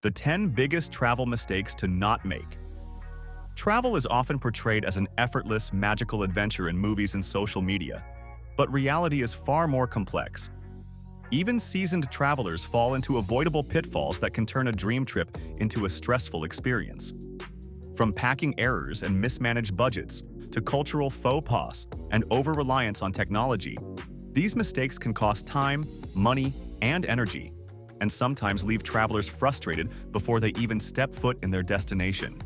The 10 biggest travel mistakes to not make. Travel is often portrayed as an effortless, magical adventure in movies and social media, but reality is far more complex. Even seasoned travelers fall into avoidable pitfalls that can turn a dream trip into a stressful experience. From packing errors and mismanaged budgets to cultural faux pas and over-reliance on technology, these mistakes can cost time, money, and energy, and sometimes leave travelers frustrated before they even step foot in their destination.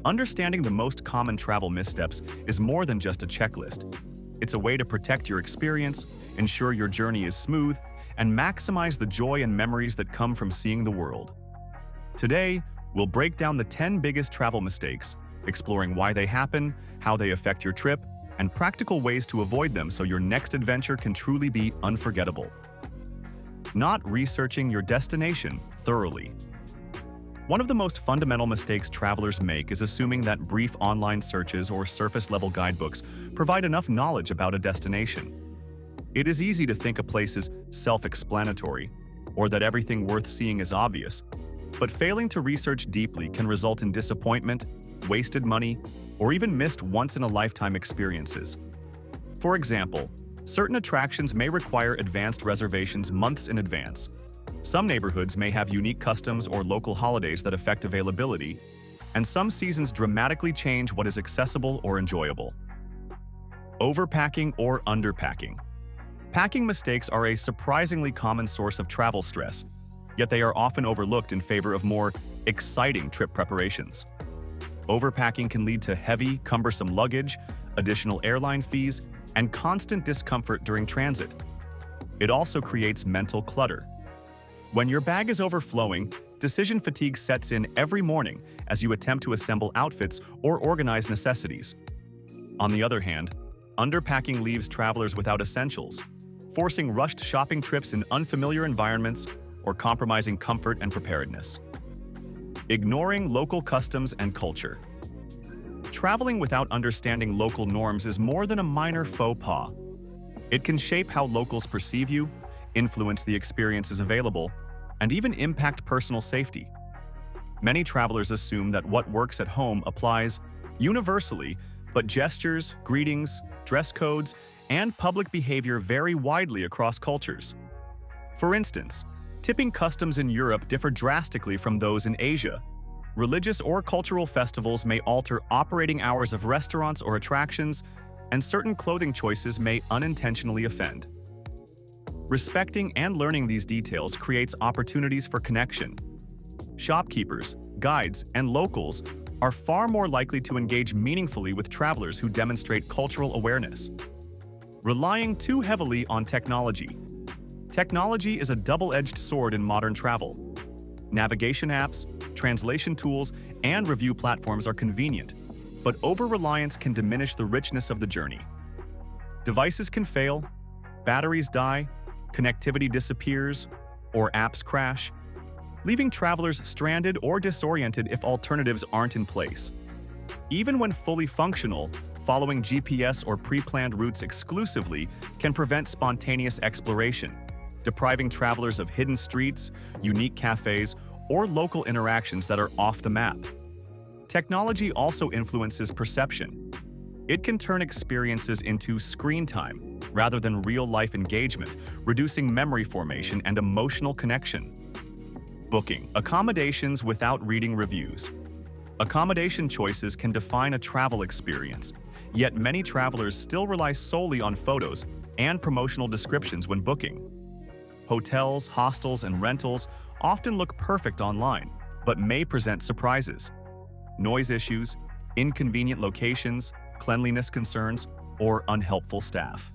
Understanding the most common travel missteps is more than just a checklist. It's a way to protect your experience, ensure your journey is smooth, and maximize the joy and memories that come from seeing the world. Today, we'll break down the 10 biggest travel mistakes, exploring why they happen, how they affect your trip, and practical ways to avoid them so your next adventure can truly be unforgettable. Not researching your destination thoroughly. One of the most fundamental mistakes travelers make is assuming that brief online searches or surface-level guidebooks provide enough knowledge about a destination. It is easy to think a place is self-explanatory, or that everything worth seeing is obvious, but failing to research deeply can result in disappointment, wasted money, or even missed once-in-a-lifetime experiences. For example, certain attractions may require advanced reservations months in advance. Some neighborhoods may have unique customs or local holidays that affect availability, and some seasons dramatically change what is accessible or enjoyable. Overpacking or underpacking. Packing mistakes are a surprisingly common source of travel stress, yet they are often overlooked in favor of more exciting trip preparations. Overpacking can lead to heavy, cumbersome luggage, additional airline fees, and constant discomfort during transit. It also creates mental clutter. When your bag is overflowing, decision fatigue sets in every morning as you attempt to assemble outfits or organize necessities. On the other hand, underpacking leaves travelers without essentials, forcing rushed shopping trips in unfamiliar environments or compromising comfort and preparedness. Ignoring local customs and culture. Traveling without understanding local norms is more than a minor faux pas. It can shape how locals perceive you, influence the experiences available, and even impact personal safety. Many travelers assume that what works at home applies universally, but gestures, greetings, dress codes, and public behavior vary widely across cultures. For instance, tipping customs in Europe differ drastically from those in Asia. Religious or cultural festivals may alter operating hours of restaurants or attractions, and certain clothing choices may unintentionally offend. Respecting and learning these details creates opportunities for connection. Shopkeepers, guides, and locals are far more likely to engage meaningfully with travelers who demonstrate cultural awareness. Relying too heavily on technology. Technology is a double-edged sword in modern travel. Navigation apps, translation tools, and review platforms are convenient, but over-reliance can diminish the richness of the journey. Devices can fail, batteries die, connectivity disappears, or apps crash, leaving travelers stranded or disoriented if alternatives aren't in place. Even when fully functional, following GPS or pre-planned routes exclusively can prevent spontaneous exploration, depriving travelers of hidden streets, unique cafes, or local interactions that are off the map. Technology also influences perception. It can turn experiences into screen time rather than real-life engagement, reducing memory formation and emotional connection. Booking accommodations without reading reviews. Accommodation choices can define a travel experience, yet many travelers still rely solely on photos and promotional descriptions when booking. Hotels, hostels, and rentals often look perfect online, but may present surprises. Noise issues, inconvenient locations, cleanliness concerns, or unhelpful staff.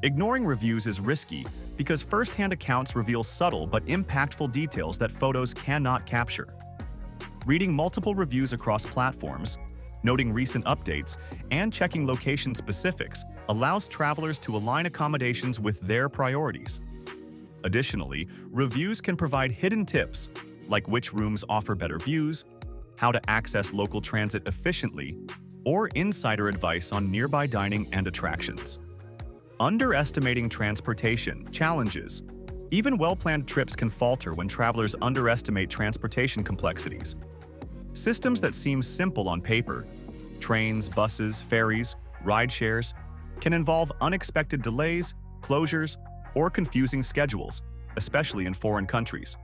Ignoring reviews is risky because first-hand accounts reveal subtle but impactful details that photos cannot capture. Reading multiple reviews across platforms, noting recent updates, and checking location specifics allows travelers to align accommodations with their priorities. Additionally, reviews can provide hidden tips, like which rooms offer better views, how to access local transit efficiently, or insider advice on nearby dining and attractions. Underestimating transportation challenges. Even well-planned trips can falter when travelers underestimate transportation complexities. Systems that seem simple on paper, trains, buses, ferries, ride shares, can involve unexpected delays, closures, or confusing schedules, especially in foreign countries.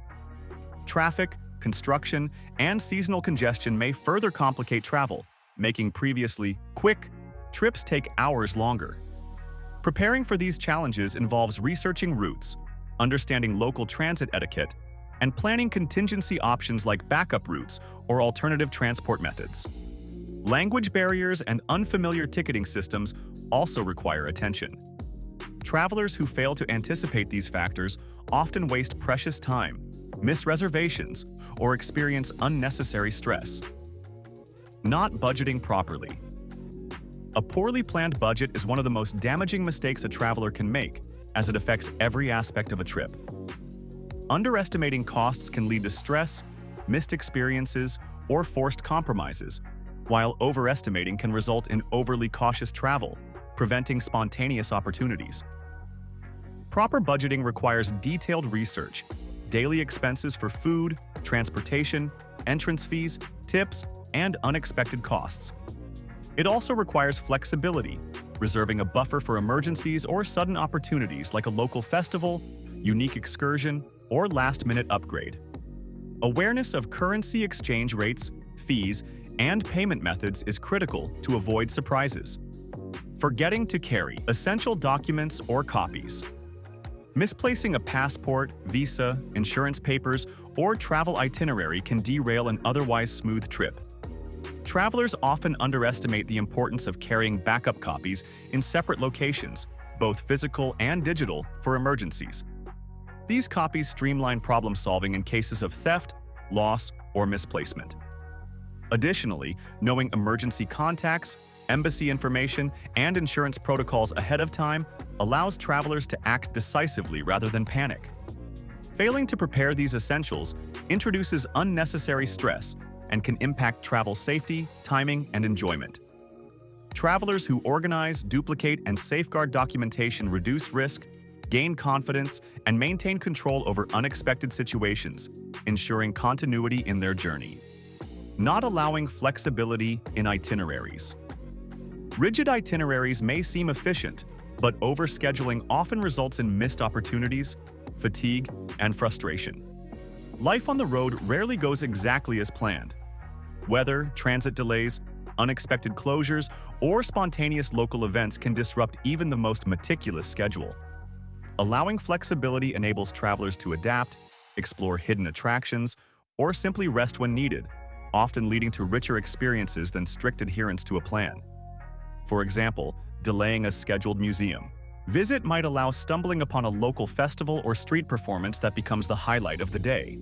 Traffic, construction, and seasonal congestion may further complicate travel, making previously quick trips take hours longer. Preparing for these challenges involves researching routes, understanding local transit etiquette, and planning contingency options like backup routes or alternative transport methods. Language barriers and unfamiliar ticketing systems also require attention. Travelers who fail to anticipate these factors often waste precious time, miss reservations, or experience unnecessary stress. Not budgeting properly. A poorly planned budget is one of the most damaging mistakes a traveler can make, as it affects every aspect of a trip. Underestimating costs can lead to stress, missed experiences, or forced compromises, while overestimating can result in overly cautious travel, preventing spontaneous opportunities. Proper budgeting requires detailed research, daily expenses for food, transportation, entrance fees, tips, and unexpected costs. It also requires flexibility, reserving a buffer for emergencies or sudden opportunities like a local festival, unique excursion, or last-minute upgrade. Awareness of currency exchange rates, fees, and payment methods is critical to avoid surprises. Forgetting to carry essential documents or copies. Misplacing a passport, visa, insurance papers, or travel itinerary can derail an otherwise smooth trip. Travelers often underestimate the importance of carrying backup copies in separate locations, both physical and digital, for emergencies. These copies streamline problem-solving in cases of theft, loss, or misplacement. Additionally, knowing emergency contacts, embassy information, and insurance protocols ahead of time allows travelers to act decisively rather than panic. Failing to prepare these essentials introduces unnecessary stress and can impact travel safety, timing, and enjoyment. Travelers who organize, duplicate, and safeguard documentation reduce risk, gain confidence, and maintain control over unexpected situations, ensuring continuity in their journey. Not allowing flexibility in itineraries. Rigid itineraries may seem efficient, but overscheduling often results in missed opportunities, fatigue, and frustration. Life on the road rarely goes exactly as planned. Weather, transit delays, unexpected closures, or spontaneous local events can disrupt even the most meticulous schedule. Allowing flexibility enables travelers to adapt, explore hidden attractions, or simply rest when needed, often leading to richer experiences than strict adherence to a plan. For example, delaying a scheduled museum visit might allow stumbling upon a local festival or street performance that becomes the highlight of the day.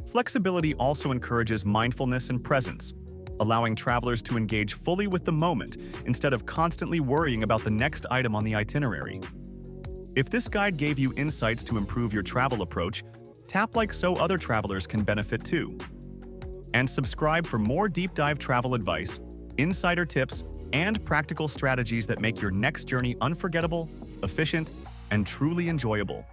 Flexibility also encourages mindfulness and presence, allowing travelers to engage fully with the moment instead of constantly worrying about the next item on the itinerary. If this guide gave you insights to improve your travel approach, tap like so other travelers can benefit too. And subscribe for more deep dive travel advice, insider tips, and practical strategies that make your next journey unforgettable, efficient, and truly enjoyable.